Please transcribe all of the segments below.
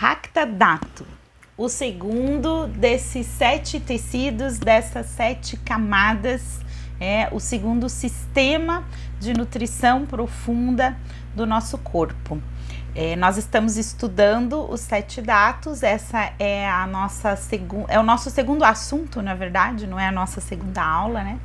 Ractadato, o segundo desses 7 tecidos, dessas 7 camadas, o segundo sistema de nutrição profunda do nosso corpo. Nós estamos estudando os 7 datos, essa é a nossa é o nosso segundo assunto, na verdade, não é a nossa segunda aula, né?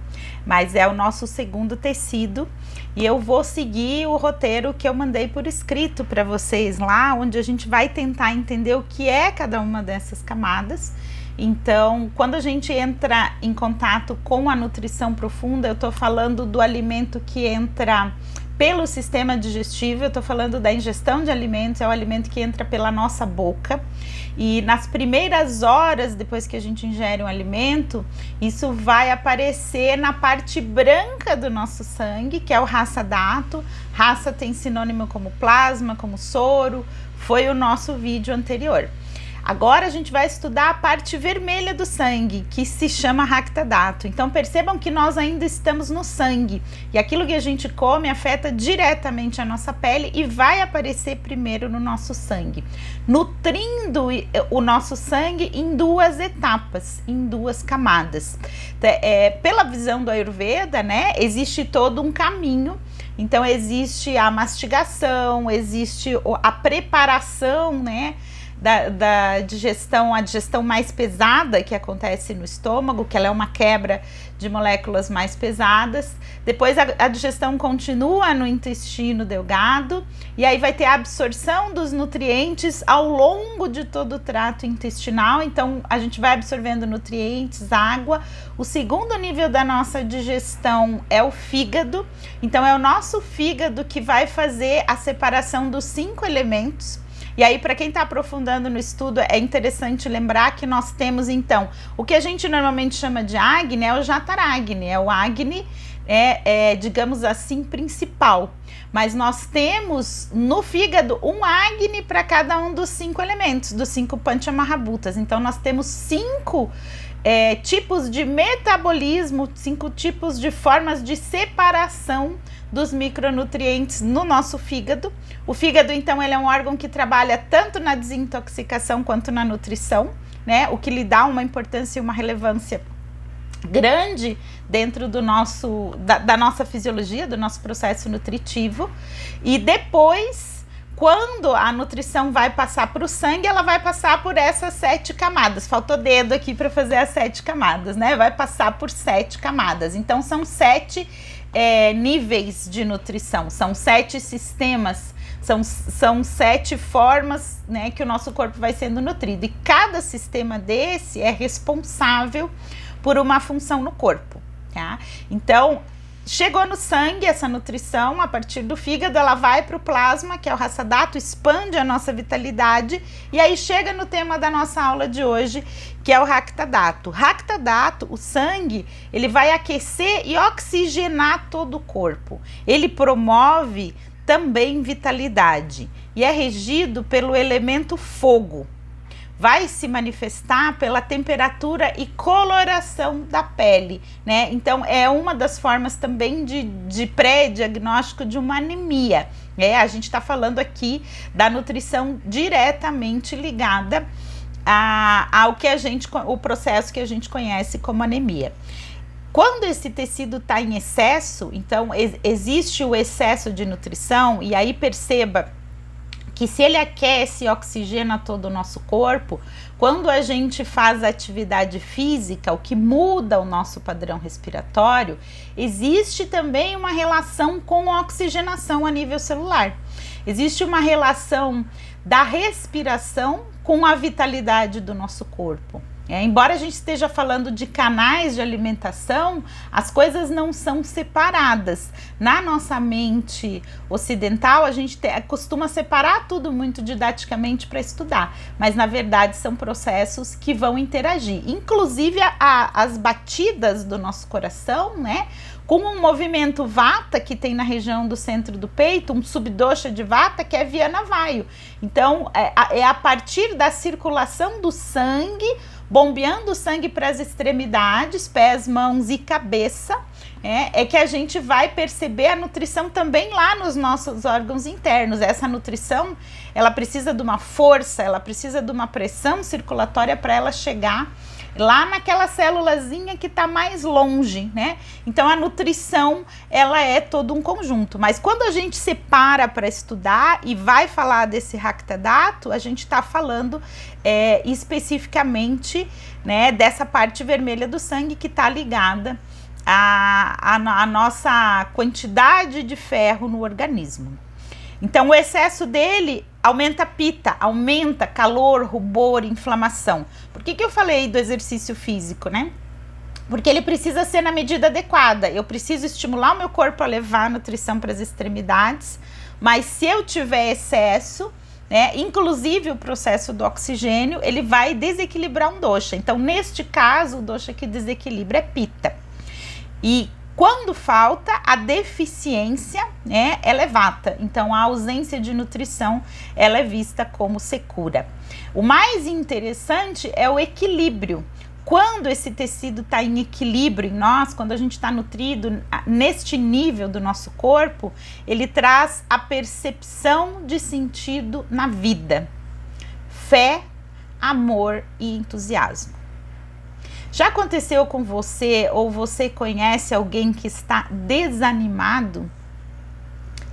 Mas é o nosso segundo tecido, e eu vou seguir o roteiro que eu mandei por escrito para vocês lá, onde a gente vai tentar entender o que é cada uma dessas camadas. Então, quando a gente entra em contato com a nutrição profunda, eu estou falando do alimento que entra pelo sistema digestivo, eu estou falando da ingestão de alimentos, é o alimento que entra pela nossa boca, e nas primeiras horas depois que a gente ingere um alimento, isso vai aparecer na parte branca do nosso sangue, que é o Ractadato. Raça tem sinônimo como plasma, como soro, foi o nosso vídeo anterior. Agora a gente vai estudar a parte vermelha do sangue, que se chama Ractadato. Então percebam que nós ainda estamos no sangue, e aquilo que a gente come afeta diretamente a nossa pele e vai aparecer primeiro no nosso sangue, nutrindo o nosso sangue em 2 etapas, em 2 camadas. Pela visão do Ayurveda, né, existe todo um caminho. Então existe a mastigação, existe a preparação, né, da digestão, a digestão mais pesada que acontece no estômago, que ela é uma quebra de moléculas mais pesadas. Depois a digestão continua no intestino delgado, e aí vai ter a absorção dos nutrientes ao longo de todo o trato intestinal. Então a gente vai absorvendo nutrientes, água. O segundo nível da nossa digestão é o fígado. Então é o nosso fígado que vai fazer a separação dos 5 elementos. E aí, para quem está aprofundando no estudo, é interessante lembrar que nós temos, então, o que a gente normalmente chama de Agni é o Jataragni, é o Agni, digamos assim, principal. Mas nós temos no fígado um Agni para cada um dos 5 elementos, dos 5 Panchamahabhutas. Então, nós temos 5 tipos de metabolismo, 5 tipos de formas de separação dos micronutrientes no nosso fígado. O fígado, então, ele é um órgão que trabalha tanto na desintoxicação quanto na nutrição, né? O que lhe dá uma importância e uma relevância grande dentro do da nossa fisiologia, do nosso processo nutritivo. E depois, quando a nutrição vai passar para o sangue, ela vai passar por essas 7 camadas. Faltou dedo aqui para fazer as 7 camadas, né? Vai passar por 7 camadas. Então, são 7 níveis de nutrição, são 7 sistemas, são 7 formas, né, que o nosso corpo vai sendo nutrido. E cada sistema desse é responsável por uma função no corpo, tá? Então, chegou no sangue essa nutrição, a partir do fígado ela vai para o plasma, que é o Ractadato, expande a nossa vitalidade, e aí chega no tema da nossa aula de hoje, que é o Ractadato. Ractadato, o sangue, ele vai aquecer e oxigenar todo o corpo. Ele promove também vitalidade e é regido pelo elemento fogo. Vai se manifestar pela temperatura e coloração da pele, né? Então, é uma das formas também de pré-diagnóstico de uma anemia. A gente está falando aqui da nutrição diretamente ligada ao que o processo que a gente conhece como anemia. Quando esse tecido está em excesso, então existe o excesso de nutrição, e aí perceba que se ele aquece e oxigena todo o nosso corpo, quando a gente faz atividade física, o que muda o nosso padrão respiratório, existe também uma relação com a oxigenação a nível celular. Existe uma relação da respiração com a vitalidade do nosso corpo. Embora a gente esteja falando de canais de alimentação, as coisas não são separadas. Na nossa mente ocidental, a gente costuma separar tudo muito didaticamente para estudar, mas na verdade são processos que vão interagir. Inclusive as batidas do nosso coração, né, com um movimento vata que tem na região do centro do peito, um subdosha de vata, que é Vyana Vayu. Então, é a partir da circulação do sangue, bombeando o sangue para as extremidades, pés, mãos e cabeça, é que a gente vai perceber a nutrição também lá nos nossos órgãos internos. Essa nutrição, ela precisa de uma força, ela precisa de uma pressão circulatória para ela chegar lá naquela célulazinha que está mais longe, né? Então a nutrição, ela é todo um conjunto, mas quando a gente separa para estudar e vai falar desse Rakta Dhatu, a gente está falando especificamente, né, dessa parte vermelha do sangue que está ligada à nossa quantidade de ferro no organismo. Então o excesso dele aumenta pita, aumenta calor, rubor, inflamação. Por que eu falei do exercício físico, né? Porque ele precisa ser na medida adequada. Eu preciso estimular o meu corpo a levar a nutrição para as extremidades, mas se eu tiver excesso, né, inclusive o processo do oxigênio, ele vai desequilibrar um dosha. Então, neste caso, o dosha que desequilibra é pita. E quando falta, a deficiência, né, ela é vata. Então, a ausência de nutrição, ela é vista como secura. O mais interessante é o equilíbrio. Quando esse tecido está em equilíbrio em nós, quando a gente está nutrido neste nível do nosso corpo, ele traz a percepção de sentido na vida. Fé, amor e entusiasmo. Já aconteceu com você, ou você conhece alguém que está desanimado,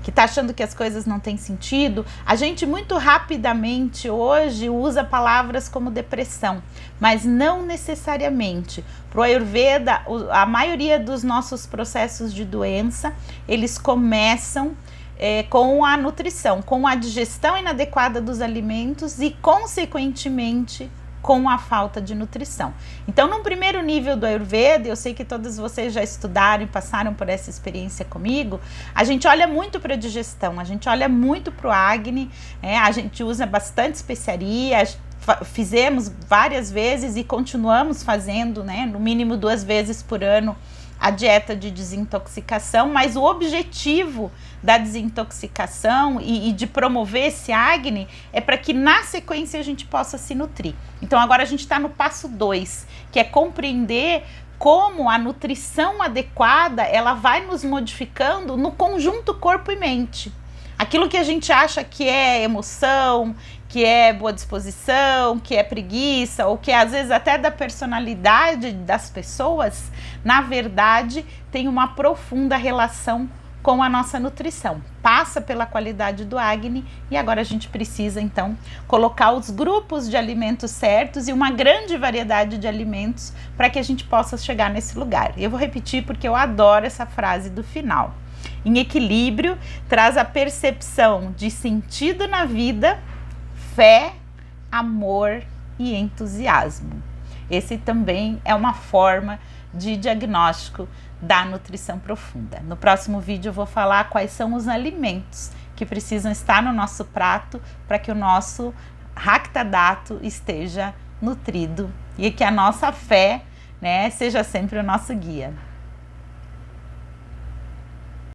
que está achando que as coisas não têm sentido? A gente muito rapidamente hoje usa palavras como depressão, mas não necessariamente. Para o Ayurveda, a maioria dos nossos processos de doença, eles começam com a nutrição, com a digestão inadequada dos alimentos e, consequentemente, com a falta de nutrição. Então, num primeiro nível do Ayurveda, eu sei que todos vocês já estudaram e passaram por essa experiência comigo, a gente olha muito para a digestão, a gente olha muito para o Agni, a gente usa bastante especiaria, fizemos várias vezes e continuamos fazendo, né, no mínimo 2 vezes por ano, a dieta de desintoxicação, mas o objetivo da desintoxicação e de promover esse Agni é para que na sequência a gente possa se nutrir. Então agora a gente está no passo 2, que é compreender como a nutrição adequada, ela vai nos modificando no conjunto corpo e mente. Aquilo que a gente acha que é emoção, que é boa disposição, que é preguiça, ou que às vezes até da personalidade das pessoas, na verdade tem uma profunda relação com a nossa nutrição. Passa pela qualidade do Agni e agora a gente precisa então colocar os grupos de alimentos certos e uma grande variedade de alimentos para que a gente possa chegar nesse lugar. Eu vou repetir porque eu adoro essa frase do final. Em equilíbrio, traz a percepção de sentido na vida, fé, amor e entusiasmo. Esse também é uma forma de diagnóstico da nutrição profunda. No próximo vídeo eu vou falar quais são os alimentos que precisam estar no nosso prato para que o nosso Rakta Dhatu esteja nutrido e que a nossa fé, né, seja sempre o nosso guia.